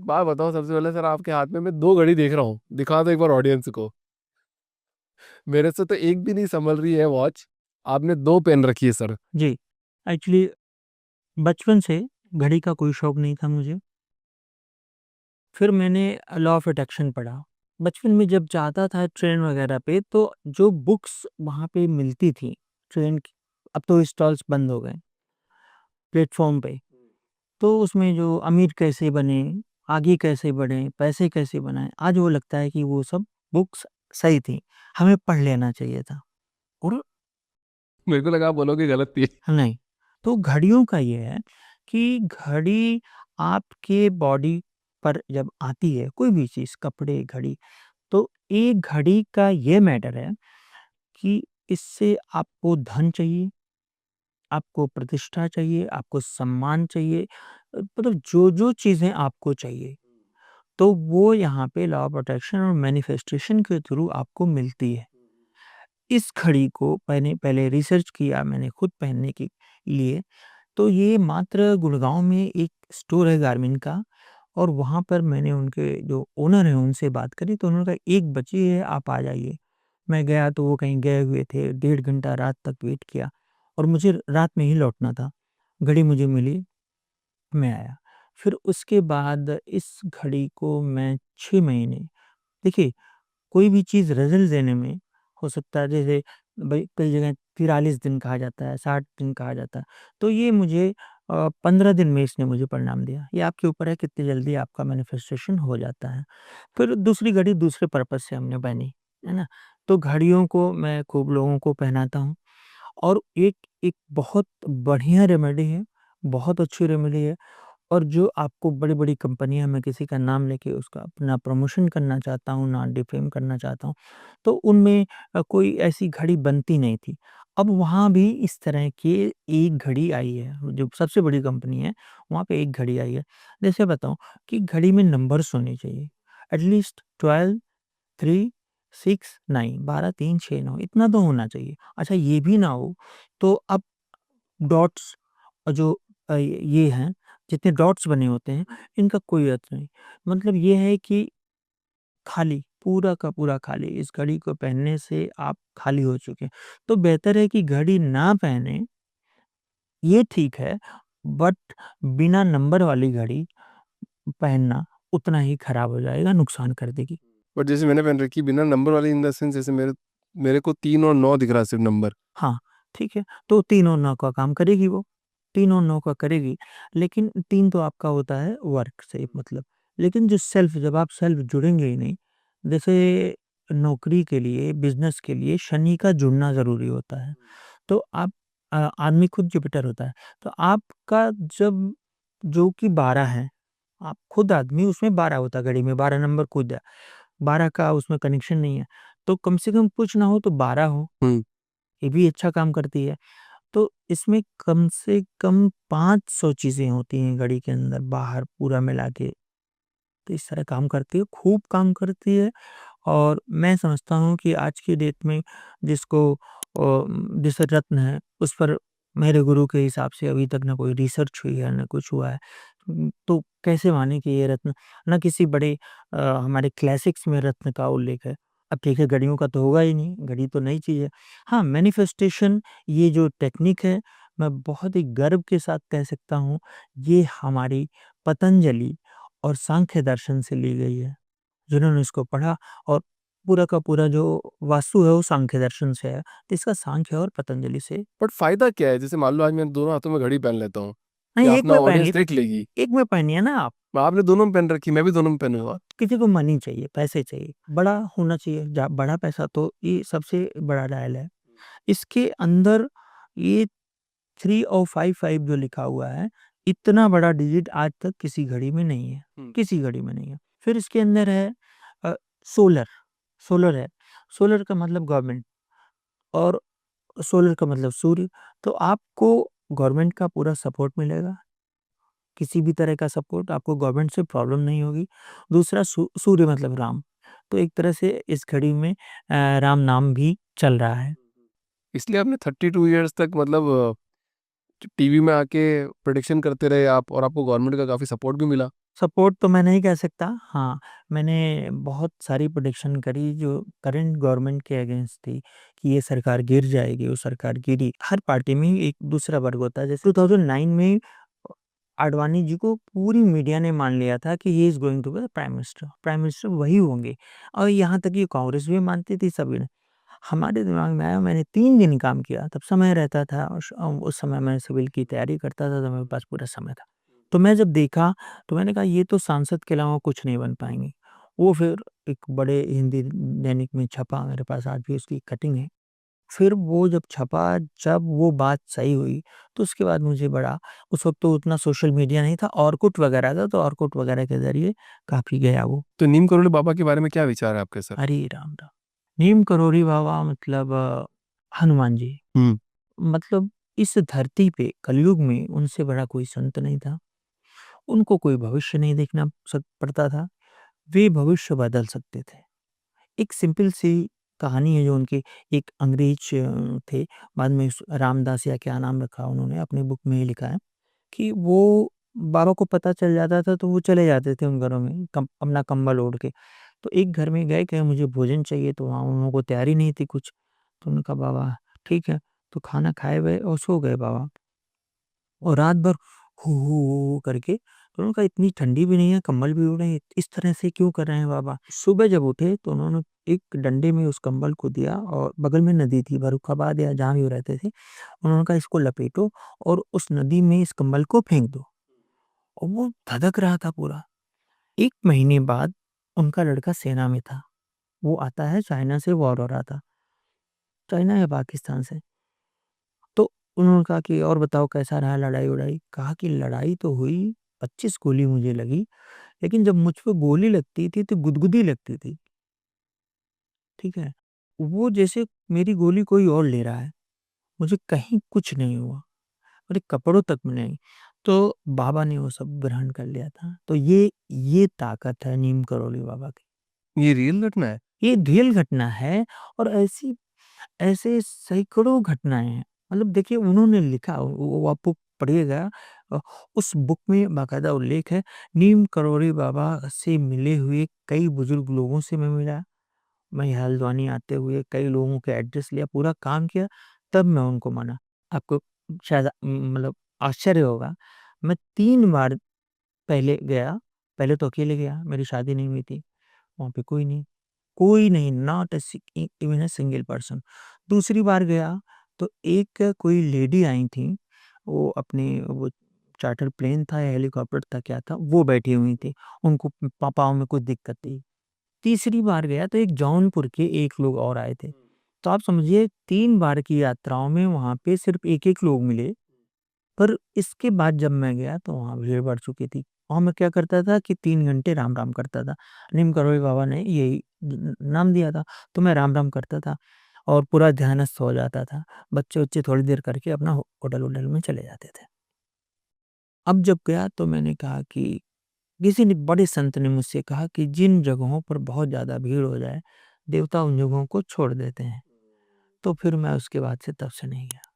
बात बताओ सबसे पहले सर, आपके हाथ में मैं दो घड़ी देख रहा हूँ, दिखा दो एक बार ऑडियंस को। मेरे से तो एक भी नहीं संभल रही है वॉच, आपने दो पेन रखी है सर। जी, एक्चुअली बचपन से घड़ी का कोई शौक नहीं था मुझे। फिर मैंने लॉ ऑफ अट्रैक्शन पढ़ा। बचपन में जब जाता था ट्रेन वगैरह पे, तो जो बुक्स वहाँ पे मिलती थी ट्रेन की, अब तो स्टॉल्स बंद हो गए प्लेटफॉर्म पे, तो उसमें जो अमीर कैसे बने, आगे कैसे बढ़े, पैसे कैसे बनाए, आज वो लगता है कि वो सब बुक्स सही थी, हमें पढ़ लेना चाहिए था। और मेरे को लगा आप बोलोगे गलत थी। नहीं, तो घड़ियों का ये है कि घड़ी आपके बॉडी पर जब आती है, कोई भी चीज़, कपड़े, घड़ी, तो एक घड़ी का ये मैटर है कि इससे आपको धन चाहिए, आपको प्रतिष्ठा चाहिए, आपको सम्मान चाहिए, मतलब जो-जो चीज़ें आपको चाहिए, तो वो यहाँ पे लॉ ऑफ अट्रैक्शन और मैनिफेस्टेशन के थ्रू आपको मिलती है। इस घड़ी को मैंने पहले रिसर्च किया मैंने खुद पहनने के लिए, तो ये मात्र गुड़गाँव में एक स्टोर है गारमेंट का, और वहाँ पर मैंने उनके जो ओनर हैं उनसे बात करी, तो उन्होंने कहा 1 बची है, आप आ जाइए। मैं गया तो वो कहीं गए हुए थे, डेढ़ घंटा रात तक वेट किया और मुझे रात में ही लौटना था। घड़ी मुझे मिली, मैं आया। फिर उसके बाद इस घड़ी को मैं 6 महीने, देखिए, कोई भी चीज़ रिज़ल्ट देने में हो सकता है, जैसे भई कई जगह 43 दिन कहा जाता है, 60 दिन कहा जाता है। तो ये मुझे 15 दिन में इसने मुझे परिणाम दिया। ये आपके ऊपर है कितनी जल्दी आपका मैनिफेस्टेशन हो जाता है। फिर दूसरी घड़ी दूसरे पर्पज़ से हमने पहनी, है ना? तो घड़ियों को मैं खूब लोगों को पहनाता हूँ, और एक एक बहुत बढ़िया रेमेडी है, बहुत अच्छी रेमेडी है। और जो आपको बड़ी-बड़ी कंपनियाँ, मैं किसी का नाम लेके उसका अपना प्रमोशन करना चाहता हूँ, ना डिफ़ेम करना चाहता हूँ, तो उनमें कोई ऐसी घड़ी बनती नहीं थी। अब वहाँ भी इस तरह की एक घड़ी आई है, जो सबसे बड़ी कंपनी है, वहाँ पे एक घड़ी आई है। जैसे बताऊँ कि घड़ी में नंबर्स होने चाहिए, एटलीस्ट 12, 3, 6, 9, 12, 3, 6, 9 इतना तो होना चाहिए। अच्छा, ये भी ना हो, तो अब डॉट्स जो ये हैं, जितने डॉट्स बने होते हैं, इनका कोई अर्थ नहीं। मतलब ये है कि खाली, पूरा का पूरा खाली, इस घड़ी को पहनने से आप खाली हो चुके हैं। तो बेहतर है कि घड़ी ना पहनें, ये ठीक है, बट बिना नंबर वाली घड़ी पहनना उतना ही खराब हो जाएगा, नुकसान कर देगी। बट जैसे मैंने पहन रखी बिना नंबर वाली, इन द सेंस जैसे मेरे मेरे को 3 और 9 दिख रहा है सिर्फ नंबर। हाँ, ठीक है, तो 3 और 9 का काम करेगी वो, 3 और 9 का करेगी, लेकिन 3 तो आपका होता है वर्क से मतलब, लेकिन जो सेल्फ, जब आप सेल्फ जुड़ेंगे ही नहीं, जैसे नौकरी के लिए, बिज़नेस के लिए शनि का जुड़ना ज़रूरी होता है। तो आप आदमी खुद जुपिटर होता है, तो आपका जब जो कि 12 है, आप खुद आदमी उसमें 12 होता है, घड़ी में 12 नंबर खुद है, 12 का उसमें कनेक्शन नहीं है, तो कम से कम कुछ ना हो तो 12 हो, हुँ। ये भी अच्छा काम करती है। तो इसमें कम से कम 500 चीज़ें होती हैं घड़ी के अंदर, बाहर पूरा मिला के, तो इस तरह काम करती है, खूब काम करती है। और मैं समझता हूँ कि आज की डेट में जिसको जैसे रत्न है, उस पर मेरे गुरु के हिसाब से अभी तक ना कोई रिसर्च हुई है, ना कुछ हुआ है। तो कैसे माने कि ये रत्न, ना किसी बड़े हमारे क्लासिक्स में रत्न का उल्लेख है। अब ठीक है, घड़ियों का तो होगा ही नहीं, घड़ी तो नई चीज़ है। हाँ, मैनिफेस्टेशन, ये जो टेक्निक है, मैं बहुत ही गर्व के साथ कह सकता हूँ, ये हमारी पतंजलि और सांख्य दर्शन से ली गई है। जिन्होंने इसको पढ़ा, और पूरा का पूरा जो वास्तु है वो सांख्य दर्शन से है, तो इसका सांख्य और पतंजलि से। बट फ़ायदा क्या है? जैसे मान लो आज मैं दोनों हाथों में घड़ी पहन लेता हूँ, या नहीं, एक अपना में ऑडियंस पहनिए, देख लेगी। एक में पहनिए ना आप, आपने दोनों में पहन रखी, मैं भी दोनों में पहनूँगा। किसी को मनी चाहिए, पैसे चाहिए, बड़ा होना चाहिए, बड़ा पैसा, तो ये सबसे बड़ा डायल है। इसके अंदर ये 3 और 5-5 जो लिखा हुआ है, इतना बड़ा डिजिट आज तक किसी घड़ी में नहीं है, हुँ। किसी घड़ी में नहीं है। फिर इसके अंदर है अ, सोलर, सोलर है, सोलर का मतलब गवर्नमेंट, और सोलर का मतलब सूर्य, तो आपको गवर्नमेंट का पूरा सपोर्ट मिलेगा, किसी भी तरह का सपोर्ट, आपको गवर्नमेंट से प्रॉब्लम नहीं होगी। दूसरा सूर्य मतलब राम, तो एक तरह से इस घड़ी में राम नाम भी चल रहा है। इसलिए आपने 32 इयर्स तक मतलब टीवी में आके प्रेडिक्शन करते रहे आप, और आपको गवर्नमेंट का काफ़ी सपोर्ट भी मिला। सपोर्ट तो मैं नहीं कह सकता। हाँ, मैंने बहुत सारी प्रेडिक्शन करी जो करंट गवर्नमेंट के अगेंस्ट थी कि ये सरकार गिर जाएगी, वो सरकार गिरी। हर पार्टी में एक दूसरा वर्ग होता है। जैसे 2009 में आडवाणी जी को पूरी मीडिया ने मान लिया था कि he is going to be the prime minister. Prime minister वही होंगे और यहाँ तक कि कांग्रेस भी मानती थी, सभी ने। हमारे दिमाग में आया, मैंने 3 दिन काम किया, तब समय रहता था और उस समय मैं सिविल की तैयारी करता था, तो मेरे पास पूरा समय था। तो मैं जब देखा, तो मैंने कहा ये तो सांसद के अलावा कुछ नहीं बन पाएँगे। वो फिर एक बड़े हिंदी दैनिक में छपा, मेरे पास आज भी उसकी कटिंग है। फिर वो जब छपा, जब वो बात सही हुई, तो उसके बाद मुझे बड़ा, उस वक़्त तो उतना सोशल मीडिया नहीं था, ऑरकुट वगैरह था, तो ऑरकुट वगैरह के ज़रिए काफ़ी गया वो। तो नीम करोली बाबा के बारे में क्या विचार है आपके सर? हरे राम राम। नीम करोली बाबा मतलब हनुमान जी। हुँ। मतलब इस धरती पे कलयुग में उनसे बड़ा कोई संत नहीं था। उनको कोई भविष्य नहीं देखना पड़ता था। वे भविष्य बदल सकते थे। एक सिंपल सी कहानी है जो उनके एक अंग्रेज थे, बाद में रामदास या क्या नाम रखा उन्होंने, अपनी बुक में ही लिखा है कि वो बाबा को पता चल जाता था तो वो चले जाते थे उन घरों में अपना कंबल ओढ़ के। तो एक घर में गए, कहे मुझे भोजन चाहिए, तो वहाँ उन लोगों को तैयारी नहीं थी कुछ। तो उन्होंने कहा बाबा ठीक है, तो खाना खाए हुए और सो गए बाबा। और रात भर हू करके, तो उन्होंने कहा इतनी ठंडी भी नहीं है, कंबल भी ओढ़े हैं, इस तरह से क्यों कर रहे हैं बाबा? सुबह जब उठे तो उन्होंने एक डंडे में उस कंबल को दिया और बगल में नदी थी, फर्रुखाबाद या जहाँ भी वो रहते थे। उन्होंने कहा इसको लपेटो और उस नदी में इस कंबल को फेंक दो। और वो धधक रहा था पूरा। 1 महीने बाद उनका लड़का सेना में था। वो आता है, चाइना से वॉर हो रहा था। चाइना या पाकिस्तान से। तो उन्होंने कहा कि और बताओ कैसा रहा लड़ाई-वड़ाई? कहा कि लड़ाई तो हुई, 25 गोली मुझे लगी, लेकिन जब मुझ पे गोली लगती थी तो गुदगुदी लगती थी, ठीक है? वो जैसे मेरी गोली कोई और ले रहा है, मुझे कहीं कुछ नहीं हुआ, मेरे कपड़ों तक में नहीं। तो बाबा ने वो सब ग्रहण कर लिया था। तो ये ताकत है नीम करोली बाबा की। ये रियल घटना है? ये रियल घटना है और ऐसे सैकड़ों घटनाएँ हैं। मतलब देखिए उन्होंने लिखा, वो आपको पढ़िएगा, अ, उस बुक में बाकायदा उल्लेख है, नीम करोली बाबा से मिले हुए कई बुजुर्ग लोगों से मैं मिला। मैं हल्द्वानी आते हुए कई लोगों के एड्रेस लिया, पूरा काम किया, तब मैं उनको माना। आपको शायद मतलब आश्चर्य होगा, मैं 3 बार पहले गया, पहले तो अकेले गया, मेरी शादी नहीं हुई थी, वहाँ पे कोई नहीं, not even a single person. दूसरी बार गया तो एक कोई लेडी आई थी, वो अपने वो चार्टर प्लेन था या हेलीकॉप्टर था क्या था, वो बैठी हुई थी, उनको पाँव में कुछ दिक्कत थी। तीसरी बार गया तो एक जौनपुर के एक लोग और आए थे। तो आप समझिए 3 बार की यात्राओं में वहाँ पे सिर्फ़ एक-एक लोग मिले। पर इसके बाद जब मैं गया तो वहाँ भीड़ बढ़ चुकी थी। वहाँ मैं क्या करता था कि 3 घंटे राम-राम करता था। नीम करोली बाबा ने यही नाम दिया था, तो मैं राम-राम करता था और पूरा ध्यानस्थ हो जाता था। बच्चे-वच्चे थोड़ी देर करके अपना होटल-वोटल में चले जाते थे। अब जब गया तो मैंने कहा कि किसी ने बड़े संत ने मुझसे कहा कि जिन जगहों पर बहुत ज़्यादा भीड़ हो जाए, देवता उन जगहों को छोड़ देते हैं। तो फिर मैं उसके बाद से तब से नहीं गया।